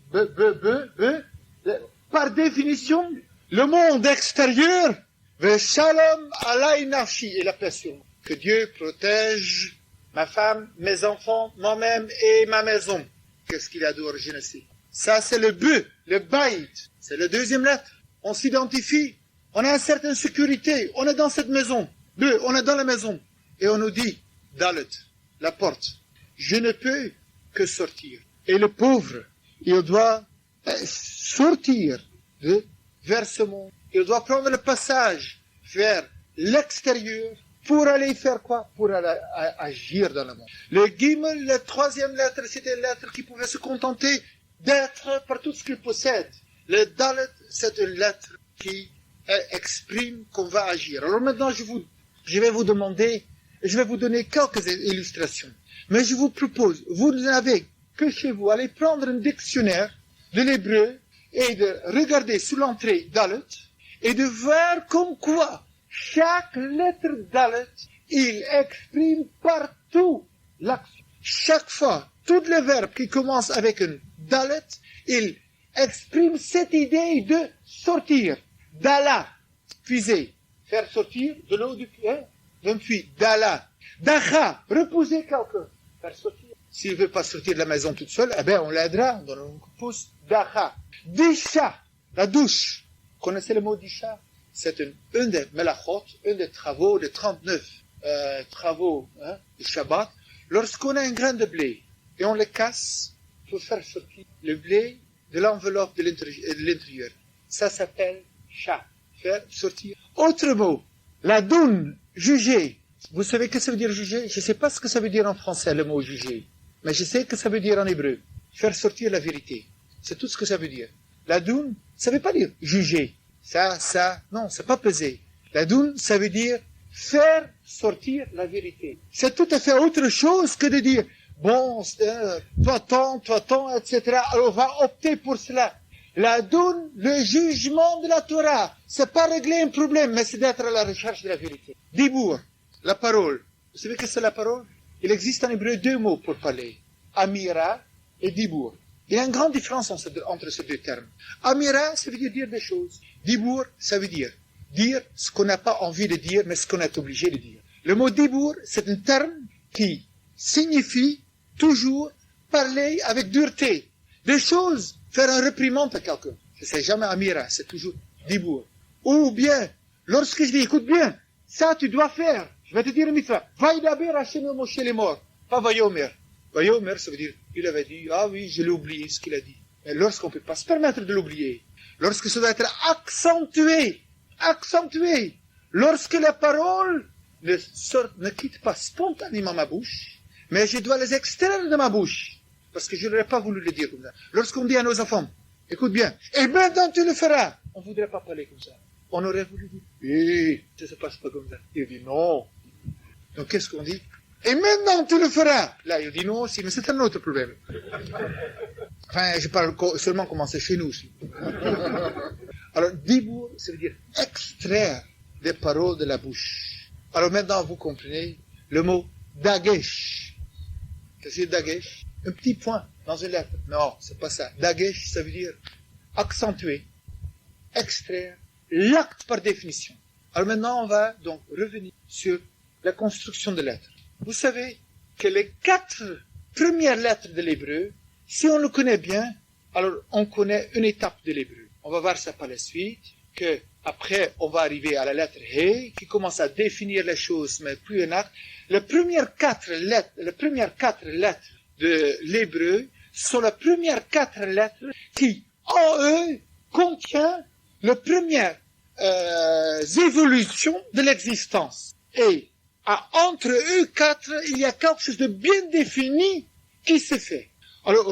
par définition, le monde extérieur veut shalom alay nafshi et la paix sur moi. Que Dieu protège ma femme, mes enfants, moi-même et ma maison. Qu'est-ce qu'il y a dehors? Je ne sais. Ça, c'est le but, le Bayit. C'est la deuxième lettre. On s'identifie. On a une certaine sécurité. On est dans cette maison. On est dans la maison. Et on nous dit, Dalet, la porte. Je ne peux que sortir. Et le pauvre, il doit sortir vers ce monde. Il doit prendre le passage vers l'extérieur pour aller faire quoi? Pour aller agir dans le monde. Le Gimel, la troisième lettre, c'était une lettre qui pouvait se contenter d'être par tout ce qu'il possède. Le Dalet, c'est une lettre qui exprime qu'on va agir. Alors maintenant, je vais vous demander, je vais vous donner quelques illustrations. Mais je vous propose, vous n'avez que chez vous, allez prendre un dictionnaire de l'hébreu et de regarder sous l'entrée Dalet et de voir comme quoi chaque lettre Dalet, il exprime partout l'action. Chaque fois, tous les verbes qui commencent avec un Dalet, il exprime cette idée de sortir. Dala, puiser, faire sortir de l'eau d'un puits. Dala. Dacha, reposer quelqu'un, faire sortir. S'il ne veut pas sortir de la maison toute seule, eh bien on l'aidera, on donne un coup de pouce. Dacha. Disha, la douche. Vous connaissez le mot disha? C'est un des melachot, un des travaux, des 39 travaux du Shabbat. Lorsqu'on a un grain de blé et on le casse, il faut faire sortir le blé de l'enveloppe de l'intérieur. Ça s'appelle chat, faire sortir. Autre mot, la doune, juger. Vous savez ce que ça veut dire juger? Je ne sais pas ce que ça veut dire en français, le mot juger. Mais je sais que ça veut dire en hébreu. Faire sortir la vérité. C'est tout ce que ça veut dire. La doune, ça ne veut pas dire juger. Ça, non, c'est pas peser. La doune, ça veut dire faire sortir la vérité. C'est tout à fait autre chose que de dire, bon, toi tant, etc. Alors on va opter pour cela. La doune, le jugement de la Torah, c'est pas régler un problème, mais c'est d'être à la recherche de la vérité. Dibour, la parole. Vous savez que c'est la parole? Il existe en hébreu 2 mots pour parler. Amira et dibour. Il y a une grande différence entre ces 2 termes. Amira, ça veut dire des choses. Dibour, ça veut dire ce qu'on n'a pas envie de dire, mais ce qu'on est obligé de dire. Le mot dibour, c'est un terme qui signifie toujours parler avec dureté. Des choses, faire un réprimande à quelqu'un. C'est jamais Amira, c'est toujours dibour. Ou bien, lorsque je dis, écoute bien, ça tu dois faire. Je vais te dire une mitzvah. Vaïdaber Hashem Moshe les morts. Pas Vayomer. Vayomer, ça veut dire, il avait dit, ah oui, je l'ai oublié ce qu'il a dit. Mais lorsqu'on ne peut pas se permettre de l'oublier, lorsque ça doit être accentué, lorsque la parole ne quitte pas spontanément ma bouche, mais je dois les extraire de ma bouche, parce que je n'aurais pas voulu le dire comme ça. Lorsqu'on dit à nos enfants, écoute bien, et maintenant tu le feras, on ne voudrait pas parler comme ça. On aurait voulu dire, ça ne se passe pas comme ça. Il dit non. Donc qu'est-ce qu'on dit? Et maintenant tu le feras. Là, il dit non aussi, mais c'est un autre problème. Enfin, je parle seulement comment c'est chez nous aussi. Alors, dibour, ça veut dire extraire des paroles de la bouche. Alors maintenant, vous comprenez le mot dagesh. Qu'est-ce que c'est dagesh? Un petit point dans une lettre. Non, c'est pas ça. Dagesh, ça veut dire accentuer, extraire, l'acte par définition. Alors maintenant, on va donc revenir sur la construction de lettres. Vous savez que les 4 premières lettres de l'hébreu, si on le connaît bien, alors on connaît une étape de l'hébreu. On va voir ça par la suite, que après on va arriver à la lettre He, qui commence à définir les choses, mais plus un acte. Les premières 4 lettres de l'hébreu sont les premières 4 lettres qui, en eux, contiennent les premières évolutions de l'existence. Et entre eux 4, il y a quelque chose de bien défini qui se fait. Alors,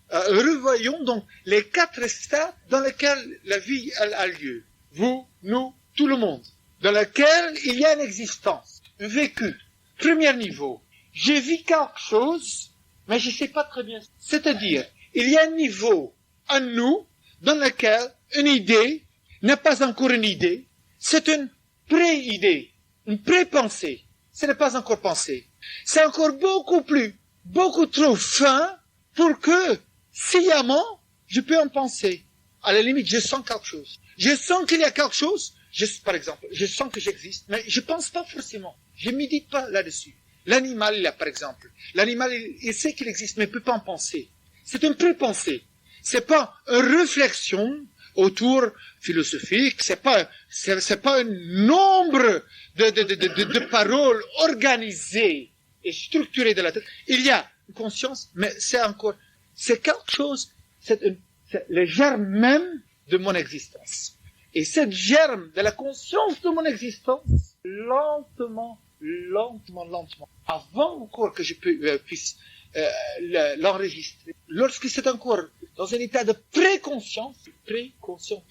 revoyons donc les 4 stades dans lesquels la vie a lieu. Vous, nous, tout le monde. Dans lequel il y a une existence, un vécu. Premier niveau. J'ai vu quelque chose, mais je ne sais pas très bien. C'est-à-dire, il y a un niveau en nous dans lequel une idée n'est pas encore une idée. C'est une pré-idée, une pré-pensée. Ce n'est pas encore pensé. C'est encore beaucoup trop fin pour que, sciemment, je peux en penser. À la limite, je sens quelque chose. Je sens qu'il y a quelque chose. Par exemple, je sens que j'existe, mais je pense pas forcément. Je médite pas là-dessus. L'animal, là, par exemple. L'animal, il sait qu'il existe, mais il peut pas en penser. C'est une pré-pensée. C'est pas une réflexion autour philosophique. C'est pas un nombre de paroles organisées et structurées de la tête. Il y a une conscience, mais c'est quelque chose, c'est le germe même de mon existence. Et cette germe de la conscience de mon existence, lentement, avant encore que je puisse l'enregistrer, lorsque c'est encore dans un état de préconscience,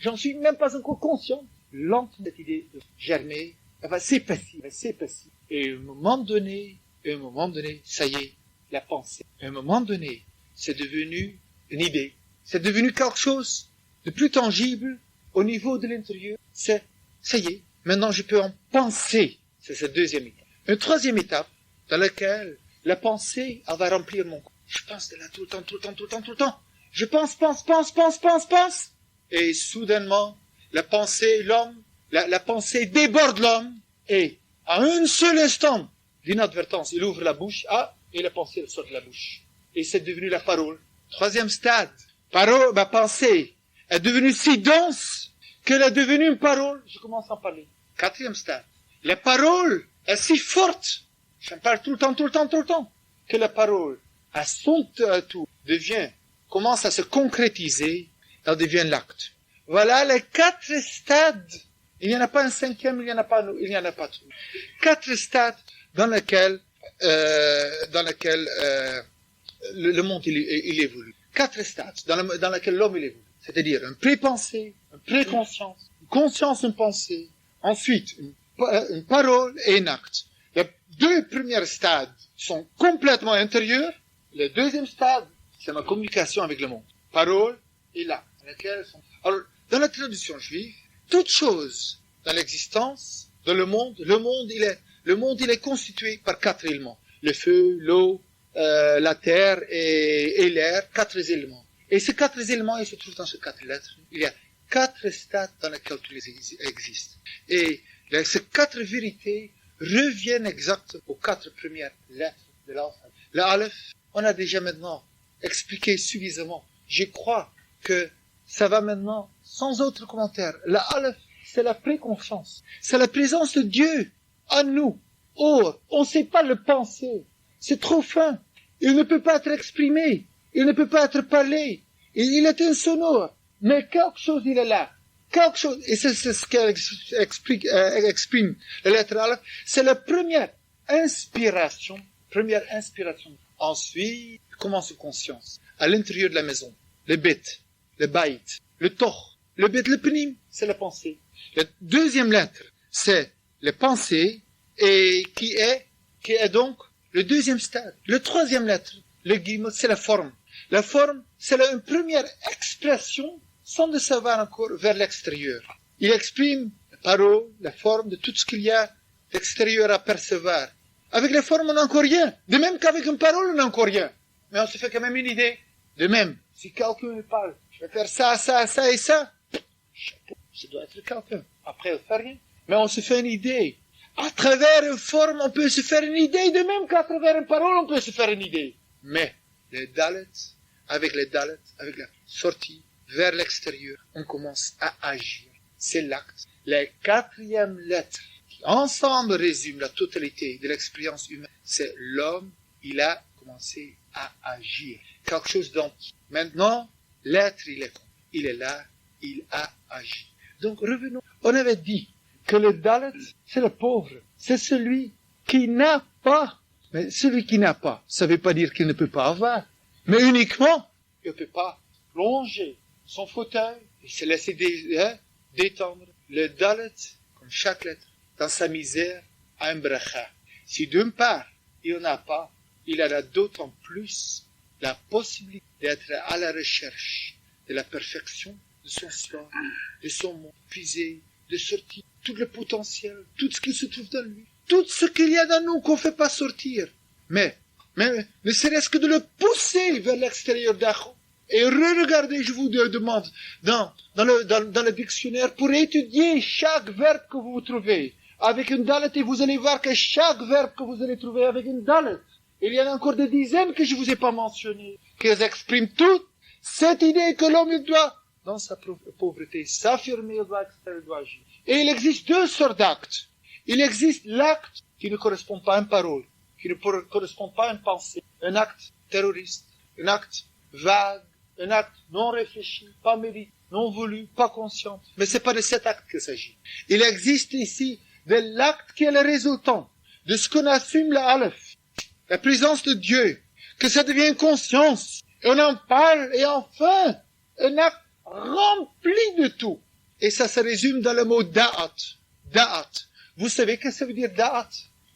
j'en suis même pas encore conscient, lentement cette idée de germer, elle va s'épaissir. Et à un moment donné, ça y est, la pensée. À un moment donné, c'est devenu une idée. C'est devenu quelque chose de plus tangible au niveau de l'intérieur, ça y est, maintenant je peux en penser. C'est cette deuxième étape. Une troisième étape, dans laquelle la pensée, elle va remplir mon corps. Je pense de là tout le temps. Je pense. Et soudainement, la pensée déborde l'homme, et à un seul instant d'inadvertance, il ouvre la bouche, et la pensée sort de la bouche. Et c'est devenu la parole. Troisième stade. Ma pensée est devenue si dense qu'elle est devenue une parole. Je commence à en parler. Quatrième stade. La parole est si forte, j'en parle tout le temps, que la parole, à son tour, commence à se concrétiser, elle devient l'acte. Voilà les 4 stades. Il n'y en a pas un cinquième, il n'y en a pas tout. 4 stades dans lesquels le monde il évolue. 4 stades dans lesquels l'homme il évolue. C'est-à-dire une pré-pensée, une pré-conscience, une conscience, une pensée, ensuite une parole et un acte. Les 2 premiers stades sont complètement intérieurs. Le deuxième stade, c'est ma communication avec le monde. Parole et l'acte. Alors, dans la tradition juive, toute chose dans l'existence, dans le monde il est constitué par 4 éléments. Le feu, l'eau, la terre et l'air, 4 éléments. Et ces 4 éléments, ils se trouvent dans ces 4 lettres. Il y a 4 stades dans lesquels tous les existent. Et ces 4 vérités reviennent exactement aux 4 premières lettres de l'alphabet. Le Aleph, on a déjà maintenant expliqué suffisamment. Je crois que ça va maintenant sans autre commentaire. Le Aleph, c'est la préconfiance. C'est la présence de Dieu en nous. Or, on ne sait pas le penser. C'est trop fin. Il ne peut pas être exprimé. Il ne peut pas être parlé. Il est insonore. Mais quelque chose, il est là. Quelque chose. Et c'est ce qu'elle exprime la lettre Aleph. C'est la première inspiration. Ensuite, commence conscience. À l'intérieur de la maison. Le bête, le baït, le tor. Le bête, le pnim, c'est la pensée. La deuxième lettre, c'est la pensée, et qui est donc le deuxième stade. Le troisième lettre, le guillemot, c'est la forme. La forme, c'est une première expression, sans le savoir encore, vers l'extérieur. Il exprime la parole, la forme de tout ce qu'il y a d'extérieur à percevoir. Avec les formes, on n'a encore rien. De même qu'avec une parole, on n'a encore rien. Mais on se fait quand même une idée. De même, si quelqu'un me parle, je vais faire ça et ça. Ça doit être quelqu'un. Après, on ne fait rien. Mais on se fait une idée. À travers une forme, on peut se faire une idée. De même qu'à travers une parole, on peut se faire une idée. Mais avec la sortie vers l'extérieur, on commence à agir. C'est l'acte. Les 4e lettres qui ensemble résument la totalité de l'expérience humaine. C'est l'homme, il a commencé à agir. Quelque chose d'entier. Maintenant, l'être, il est là, il a agi. Donc revenons. On avait dit que le Dalet, c'est le pauvre. C'est celui qui n'a pas. Mais celui qui n'a pas, ça ne veut pas dire qu'il ne peut pas avoir. Mais uniquement, il ne peut pas plonger son fauteuil et se laisser détendre. Le Dalet, comme chaque lettre, dans sa misère, a un bracha. Si d'une part, il n'en a pas, il en a d'autant plus la possibilité d'être à la recherche de la perfection de son soi, de son monde, puiser, de sortir tout le potentiel, tout ce qui se trouve dans lui, tout ce qu'il y a dans nous qu'on ne fait pas sortir. Mais ne serait-ce que de le pousser vers l'extérieur d'Achon. Et regardez, je vous demande, dans le dictionnaire, pour étudier chaque verbe que vous trouvez avec une dalet, et vous allez voir que chaque verbe que vous allez trouver avec une dalet, il y en a encore des dizaines que je vous ai pas mentionnées, qui expriment toute cette idée que l'homme il doit, dans sa pauvreté, s'affirmer, il doit agir. Et il existe 2 sortes d'actes. Il existe l'acte qui ne correspond pas à une parole, qui ne correspond pas à une pensée, un acte terroriste, un acte vague, un acte non réfléchi, pas mérité, non voulu, pas conscient. Mais c'est pas de cet acte qu'il s'agit. Il existe ici de l'acte qui est le résultant de ce qu'on assume la Aleph, la présence de Dieu, que ça devient une conscience, et on en parle, et enfin, un acte rempli de tout. Et ça se résume dans le mot da'at. Da'at. Vous savez ce que ça veut dire da'at?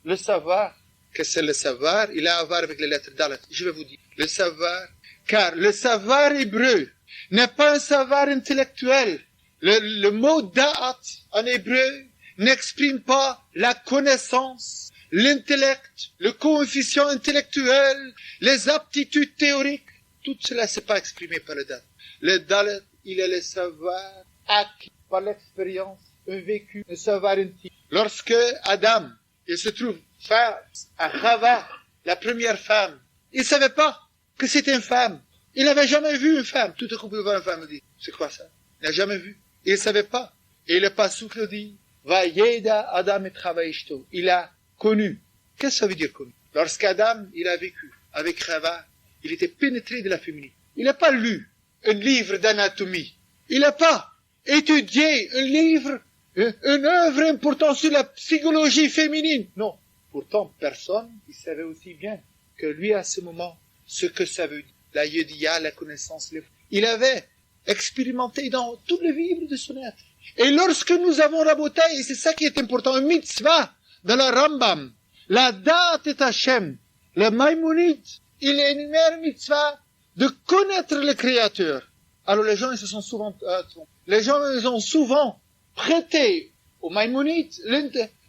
Le savoir. Qu'est-ce que c'est le savoir? Il a à voir avec les lettres dalet. Je vais vous dire. Le savoir. Car le savoir hébreu n'est pas un savoir intellectuel. Le mot da'at en hébreu n'exprime pas la connaissance, l'intellect, le coefficient intellectuel, les aptitudes théoriques. Tout cela, c'est pas exprimé par le dalet. Le dalet, il est le savoir acquis par l'expérience, un vécu, un savoir intime. Lorsque Adam, il se trouve face à Chava, la première femme, il savait pas que c'était une femme. Il n'avait jamais vu une femme. Tout à coup, il voit une femme, il dit, c'est quoi ça? Il n'a jamais vu. Il ne savait pas. Et le passouk le dit, Vayeda Adam et Chavaishto. Il a connu. Qu'est-ce que ça veut dire connu? Lorsqu'Adam, il a vécu avec Chava, il était pénétré de la féminité. Il n'a pas lu un livre d'anatomie. Il n'a pas étudié un livre, une œuvre importante sur la psychologie féminine. Non. Pourtant, personne, il savait aussi bien que lui, à ce moment, ce que ça veut dire. La Yedia, la connaissance. Il avait expérimenté dans tous les vivres de son être. Et lorsque nous avons raboté, et c'est ça qui est important, un mitzvah dans la Rambam, la date est Hachem, le Maïmonide, il énumère une mitzvah de connaître le Créateur. Alors les gens, ils ont souvent prêté au Maïmonide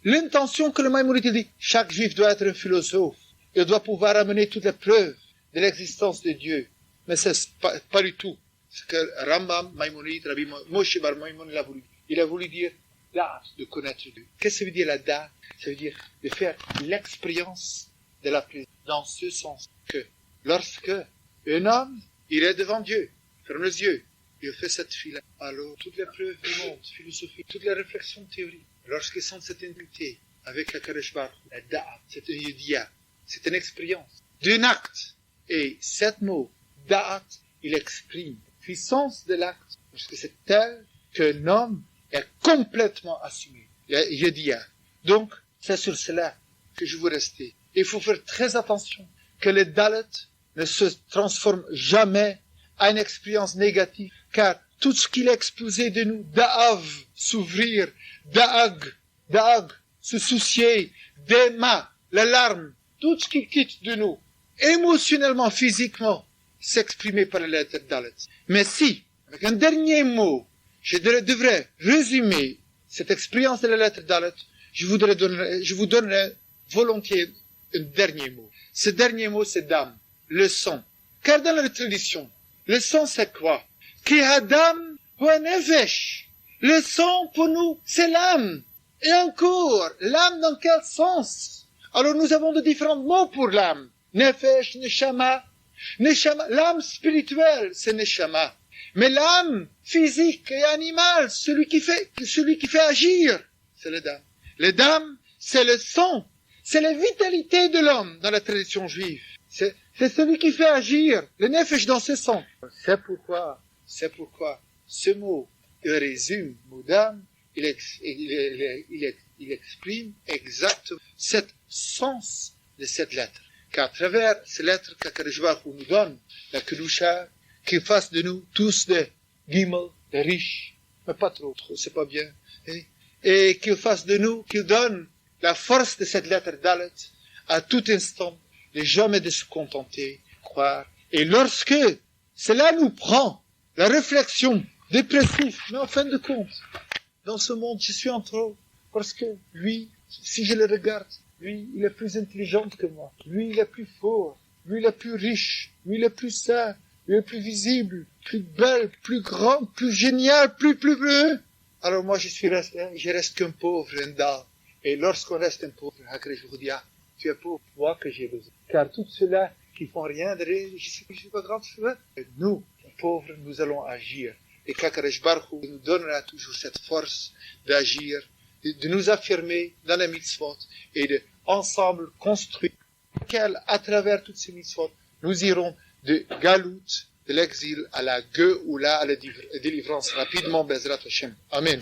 l'intention que le Maïmonide dit, chaque juif doit être un philosophe. Il doit pouvoir amener toutes les preuves de l'existence de Dieu. Mais c'est pas du tout ce que Rambam, Maïmonide, Rabbi Moshe Bar Maïmonide il a voulu dire. Il a voulu dire l'art de connaître Dieu. Qu'est-ce que ça veut dire la date? Ça veut dire de faire l'expérience de la présence. Dans ce sens que lorsque un homme, il est devant Dieu, ferme les yeux, il fait cette file. Alors, toutes les preuves du monde, philosophiques, toutes les réflexions théoriques, lorsqu'ils sont cette intimité avec la Kadosh Baruch Hu, la da'at, c'est un yudia, c'est une expérience d'un acte. Et cet mot, da'at, il exprime la puissance de l'acte, parce que c'est tel qu'un homme est complètement assumé. Yudia. Donc, c'est sur cela que je veux rester. Il faut faire très attention que le dalet ne se transforme jamais en une expérience négative, car tout ce qu'il a exposé de nous, da'av, s'ouvrir, da'ag, se soucier, d'ema, la larme, tout ce qui quitte de nous, émotionnellement, physiquement, s'exprimer par la lettre dalet. Mais si, avec un dernier mot, je devrais résumer cette expérience de la lettre dalet, je vous donnerai volontiers un dernier mot. Ce dernier mot, c'est dam, le sang. Car dans la tradition, le sang, c'est quoi? Ki hadam hu nefesh. Le sang, pour nous, c'est l'âme. Et encore, l'âme dans quel sens? Alors nous avons de différents mots pour l'âme. Nefesh, neshama. Neshama, l'âme spirituelle, c'est neshama. Mais l'âme physique et animale, celui qui fait agir, c'est le dam. Le dam, c'est le sang. C'est la vitalité de l'homme dans la tradition juive. C'est celui qui fait agir le nefesh dans ses sangs. C'est pourquoi ce mot, il résume, mot d'âme, il exprime exactement cet sens de cette lettre. Qu'à travers ces lettres qu'Akadosh Baruch Hu nous donne, la Kedusha, qu'il fasse de nous tous des gimel, des riches, mais pas trop, c'est pas bien. Et qu'il fasse de nous, qu'il donne la force de cette lettre dalet à tout instant, ne jamais de se contenter, croire. Et lorsque cela nous prend, la réflexion dépressive, mais en fin de compte, dans ce monde, je suis en trop, parce que lui, si je le regarde, lui, il est plus intelligent que moi, lui, il est plus fort, lui, il est plus riche, lui, il est plus sain, lui, il est plus visible, plus belle, plus grand, plus génial, plus. Alors moi, je reste qu'un pauvre, un dalle. Et lorsqu'on reste un pauvre, je vous dis, tu es pauvre, moi que j'ai besoin. Car tous ceux-là qui font rien, je suis pas grand chose. Nous, les pauvres, nous allons agir. Et qu'Akadosh Baruch Hu nous donnera toujours cette force d'agir, de nous affirmer dans les mitzvot et de ensemble construire, à travers toutes ces mitzvot, nous irons de Galout, de l'exil à la Geoula, à la délivrance rapidement, Bezrat Hashem. Amen.